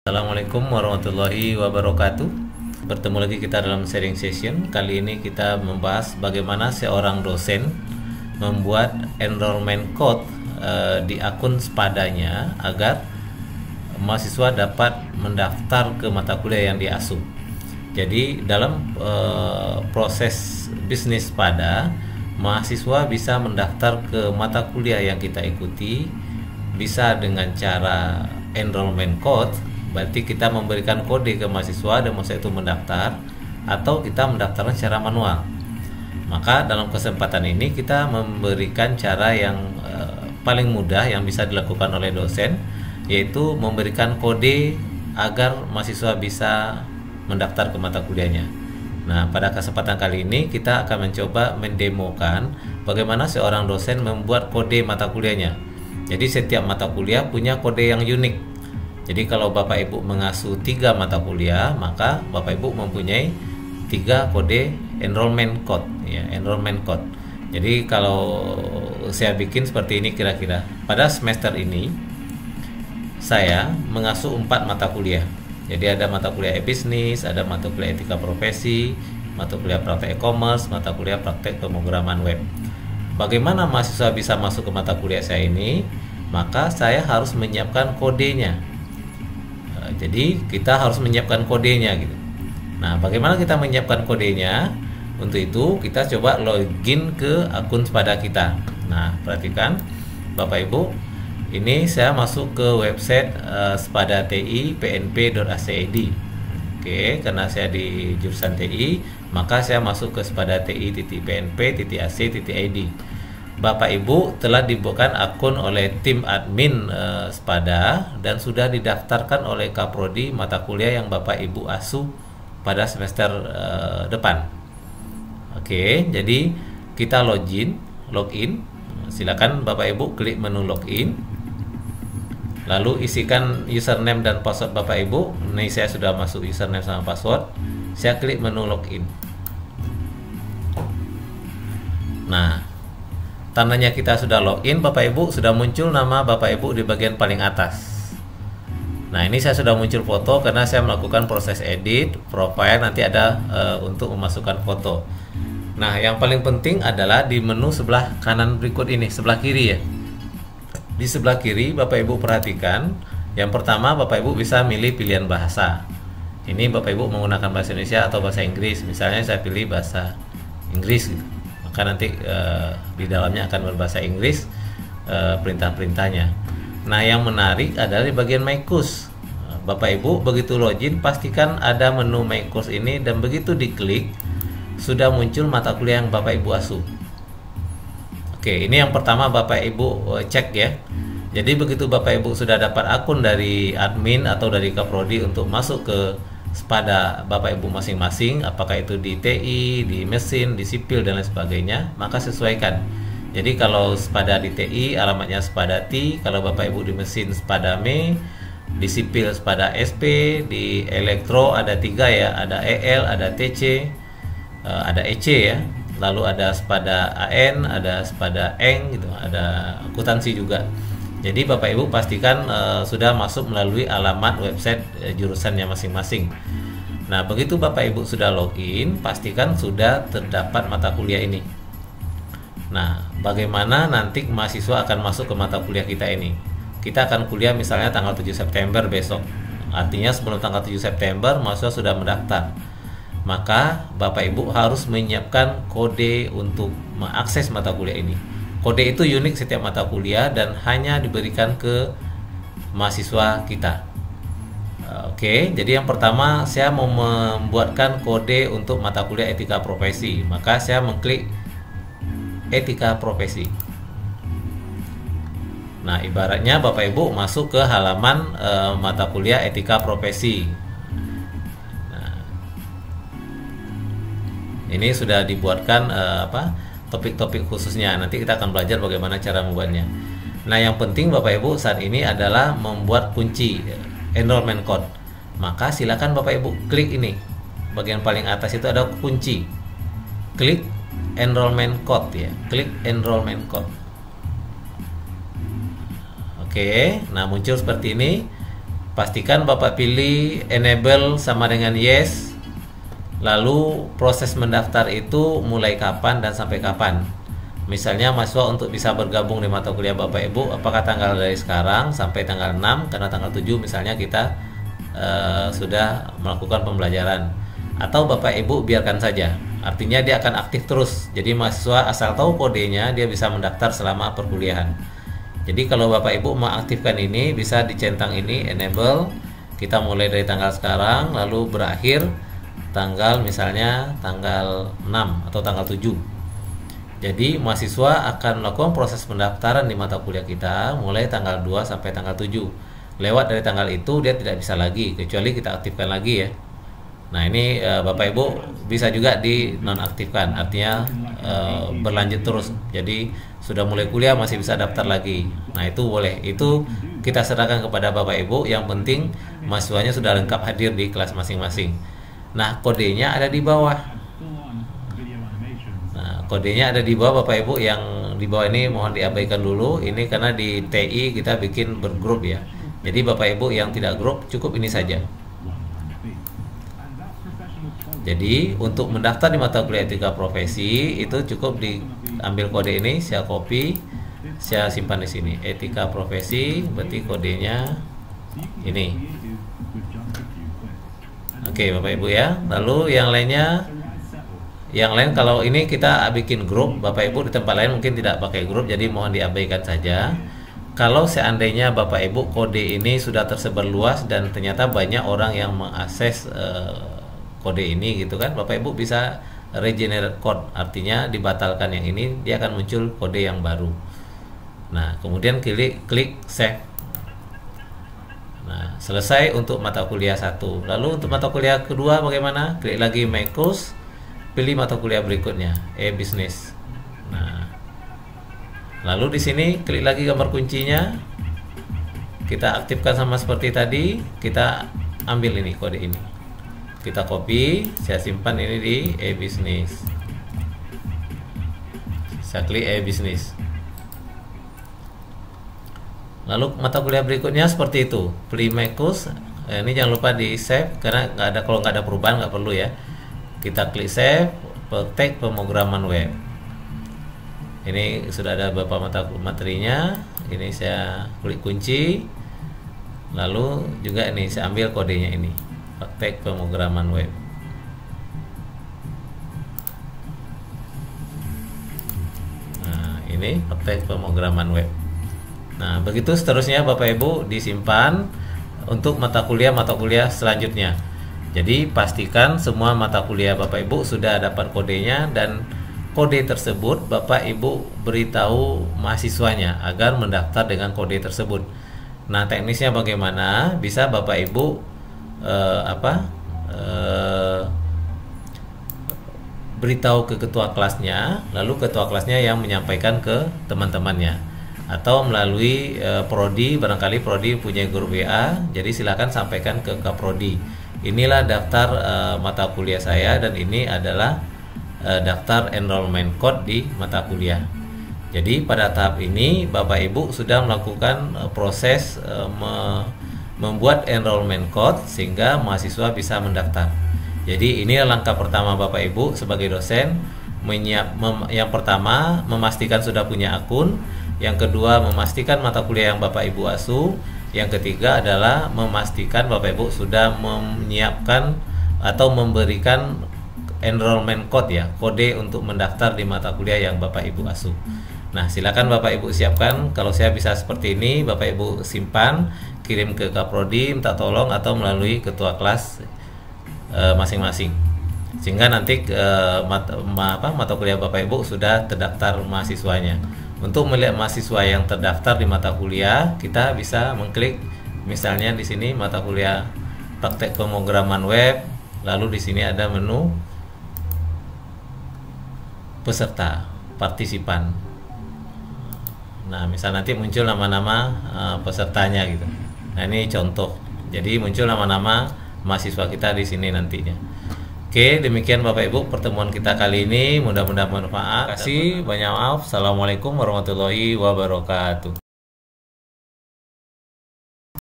Assalamualaikum warahmatullahi wabarakatuh. Bertemu lagi kita dalam sharing session. Kali ini kita membahas bagaimana seorang dosen membuat enrollment code di akun Spadanya agar mahasiswa dapat mendaftar ke mata kuliah yang diasuh. Jadi dalam proses bisnis Spada, mahasiswa bisa mendaftar ke mata kuliah yang kita ikuti bisa dengan cara enrollment code. Berarti kita memberikan kode ke mahasiswa dan mahasiswa itu mendaftar, atau kita mendaftarnya secara manual. Maka dalam kesempatan ini kita memberikan cara yang paling mudah yang bisa dilakukan oleh dosen, yaitu memberikan kode agar mahasiswa bisa mendaftar ke mata kuliahnya. Nah, pada kesempatan kali ini kita akan mencoba mendemokan bagaimana seorang dosen membuat kode mata kuliahnya. Jadi setiap mata kuliah punya kode yang unik. Jadi kalau Bapak Ibu mengasuh 3 mata kuliah, maka Bapak Ibu mempunyai 3 kode enrollment code, ya, enrollment code. Jadi kalau saya bikin seperti ini kira-kira. Pada semester ini saya mengasuh 4 mata kuliah. Jadi ada mata kuliah e-bisnis, ada mata kuliah etika profesi, mata kuliah praktek e-commerce, mata kuliah praktek pemrograman web. Bagaimana mahasiswa bisa masuk ke mata kuliah saya ini? Maka saya harus menyiapkan kodenya. Jadi kita harus menyiapkan kodenya gitu. Nah, bagaimana kita menyiapkan kodenya? Untuk itu kita coba login ke akun Spada kita. Nah, perhatikan Bapak Ibu, ini saya masuk ke website Spada TI pnp.ac.id. Oke, karena saya di jurusan TI, maka saya masuk ke Spada TI.pnp.ac.id. Bapak Ibu telah dibuatkan akun oleh tim admin Spada dan sudah didaftarkan oleh Kaprodi mata kuliah yang Bapak Ibu asuh pada semester depan. Oke, jadi kita login. Silakan Bapak Ibu klik menu login. Lalu isikan username dan password Bapak Ibu. Ini saya sudah masuk username sama password. Saya klik menu login. Nah, tandanya kita sudah login, Bapak Ibu sudah muncul nama Bapak Ibu di bagian paling atas. Nah, ini saya sudah muncul foto karena saya melakukan proses edit profile, nanti ada untuk memasukkan foto. Nah, yang paling penting adalah di menu sebelah kanan berikut ini, sebelah kiri ya. Di sebelah kiri Bapak Ibu perhatikan, yang pertama Bapak Ibu bisa milih pilihan bahasa. Ini Bapak Ibu menggunakan bahasa Indonesia atau bahasa Inggris. Misalnya saya pilih bahasa Inggris gitu. Maka nanti di dalamnya akan berbahasa Inggris perintah-perintahnya. Nah, yang menarik adalah di bagian My Course. Bapak Ibu begitu login pastikan ada menu My Course ini, dan begitu diklik sudah muncul mata kuliah yang Bapak Ibu asuh. Oke, ini yang pertama Bapak Ibu cek ya. Jadi begitu Bapak Ibu sudah dapat akun dari admin atau dari Kaprodi untuk masuk ke Spada Bapak Ibu masing-masing, apakah itu di TI, di mesin, di sipil dan lain sebagainya, maka sesuaikan. Jadi kalau Spada di TI alamatnya Spada T, kalau Bapak Ibu di mesin Spada Me, di sipil Spada SP, di elektro ada 3 ya, ada EL, ada TC, ada EC ya, lalu ada Spada AN, ada Spada ENG gitu, ada akuntansi juga. Jadi Bapak Ibu pastikan sudah masuk melalui alamat website jurusannya masing-masing. Nah, begitu Bapak Ibu sudah login, pastikan sudah terdapat mata kuliah ini. Nah, bagaimana nanti mahasiswa akan masuk ke mata kuliah kita ini? Kita akan kuliah misalnya tanggal 7 September besok. Artinya sebelum tanggal 7 September mahasiswa sudah mendaftar. Maka Bapak Ibu harus menyiapkan kode untuk mengakses mata kuliah ini. Kode itu unik setiap mata kuliah dan hanya diberikan ke mahasiswa kita. Oke, jadi yang pertama saya mau membuatkan kode untuk mata kuliah etika profesi. Maka saya mengklik etika profesi. Nah, ibaratnya Bapak Ibu masuk ke halaman mata kuliah etika profesi. Nah, ini sudah dibuatkan topik-topik khususnya. Nanti kita akan belajar bagaimana cara membuatnya. Nah, yang penting Bapak Ibu saat ini adalah membuat kunci enrollment code. Maka silakan Bapak Ibu klik ini. Bagian paling atas itu ada kunci. Klik enrollment code ya. Klik enrollment code. Oke, nah muncul seperti ini. pastikan Bapak pilih enable sama dengan yes. Lalu proses mendaftar itu mulai kapan dan sampai kapan. Misalnya mahasiswa untuk bisa bergabung di mata kuliah Bapak Ibu, apakah tanggal dari sekarang sampai tanggal 6, karena tanggal 7 misalnya kita sudah melakukan pembelajaran. Atau Bapak Ibu biarkan saja, artinya dia akan aktif terus. Jadi mahasiswa asal tahu kodenya, dia bisa mendaftar selama perkuliahan. Jadi kalau Bapak Ibu mengaktifkan ini, bisa dicentang ini enable. Kita mulai dari tanggal sekarang, lalu berakhir tanggal misalnya tanggal 6 atau tanggal 7. Jadi mahasiswa akan melakukan proses pendaftaran di mata kuliah kita mulai tanggal 2 sampai tanggal 7. Lewat dari tanggal itu dia tidak bisa lagi, kecuali kita aktifkan lagi ya. Nah ini Bapak Ibu bisa juga dinonaktifkan, artinya berlanjut terus. Jadi sudah mulai kuliah masih bisa daftar lagi. Nah itu boleh, itu kita serahkan kepada Bapak Ibu. Yang penting mahasiswanya sudah lengkap hadir di kelas masing-masing. Nah kodenya ada di bawah. Nah kodenya ada di bawah Bapak Ibu. Yang di bawah ini mohon diabaikan dulu. Ini karena di TI kita bikin bergrup ya. Jadi Bapak Ibu yang tidak grup cukup ini saja. Jadi untuk mendaftar di mata kuliah etika profesi itu cukup diambil kode ini, saya copy, saya simpan di sini. Etika profesi berarti kodenya ini. Oke Bapak Ibu ya. Lalu yang lainnya, yang lain kalau ini kita bikin grup, Bapak Ibu di tempat lain mungkin tidak pakai grup, jadi mohon diabaikan saja. Kalau seandainya Bapak Ibu kode ini sudah tersebar luas dan ternyata banyak orang yang mengakses kode ini gitu kan, Bapak Ibu bisa regenerate code, artinya dibatalkan yang ini, dia akan muncul kode yang baru. Nah kemudian klik save. Nah selesai untuk mata kuliah 1. Lalu untuk mata kuliah kedua bagaimana? Klik lagi my course, pilih mata kuliah berikutnya, e-business. Nah lalu di sini klik lagi gambar kuncinya, kita aktifkan sama seperti tadi, kita ambil ini kode ini, kita copy, saya simpan ini di e-business. Saya klik e-business. Lalu mata kuliah berikutnya seperti itu, pilih my course. Ini jangan lupa di save karena nggak ada, kalau nggak ada perubahan nggak perlu ya. Kita klik save, praktek pemrograman web. Ini sudah ada beberapa mata materinya. Ini saya klik kunci. Lalu juga ini saya ambil kodenya ini, praktek pemrograman web. Nah ini praktek pemrograman web. Nah begitu seterusnya Bapak Ibu disimpan untuk mata kuliah selanjutnya. Jadi pastikan semua mata kuliah Bapak Ibu sudah dapat kodenya, dan kode tersebut Bapak Ibu beritahu mahasiswanya agar mendaftar dengan kode tersebut. Nah teknisnya bagaimana? Bisa Bapak Ibu beritahu ke ketua kelasnya, lalu ketua kelasnya yang menyampaikan ke teman-temannya, atau melalui prodi, barangkali prodi punya grup WA, jadi silakan sampaikan ke kaprodi. Inilah daftar mata kuliah saya, dan ini adalah daftar enrollment code di mata kuliah. Jadi pada tahap ini Bapak Ibu sudah melakukan proses membuat enrollment code sehingga mahasiswa bisa mendaftar. Jadi ini langkah pertama Bapak Ibu sebagai dosen. Yang pertama memastikan sudah punya akun, yang kedua memastikan mata kuliah yang Bapak Ibu asuh, yang ketiga adalah memastikan Bapak Ibu sudah menyiapkan atau memberikan enrollment code ya, kode untuk mendaftar di mata kuliah yang Bapak Ibu asuh. Nah silakan Bapak Ibu siapkan. Kalau saya bisa seperti ini, Bapak Ibu simpan, kirim ke kaprodi, minta tolong, atau melalui ketua kelas masing-masing, sehingga nanti mata kuliah Bapak Ibu sudah terdaftar mahasiswanya. Untuk melihat mahasiswa yang terdaftar di mata kuliah, kita bisa mengklik misalnya di sini mata kuliah praktek pemrograman web, lalu di sini ada menu peserta partisipan. Nah misal nanti muncul nama-nama pesertanya gitu. Nah ini contoh, jadi muncul nama-nama mahasiswa kita di sini nantinya. Oke, demikian Bapak Ibu pertemuan kita kali ini, mudah-mudahan bermanfaat. Terima kasih, banyak maaf. Assalamualaikum warahmatullahi wabarakatuh.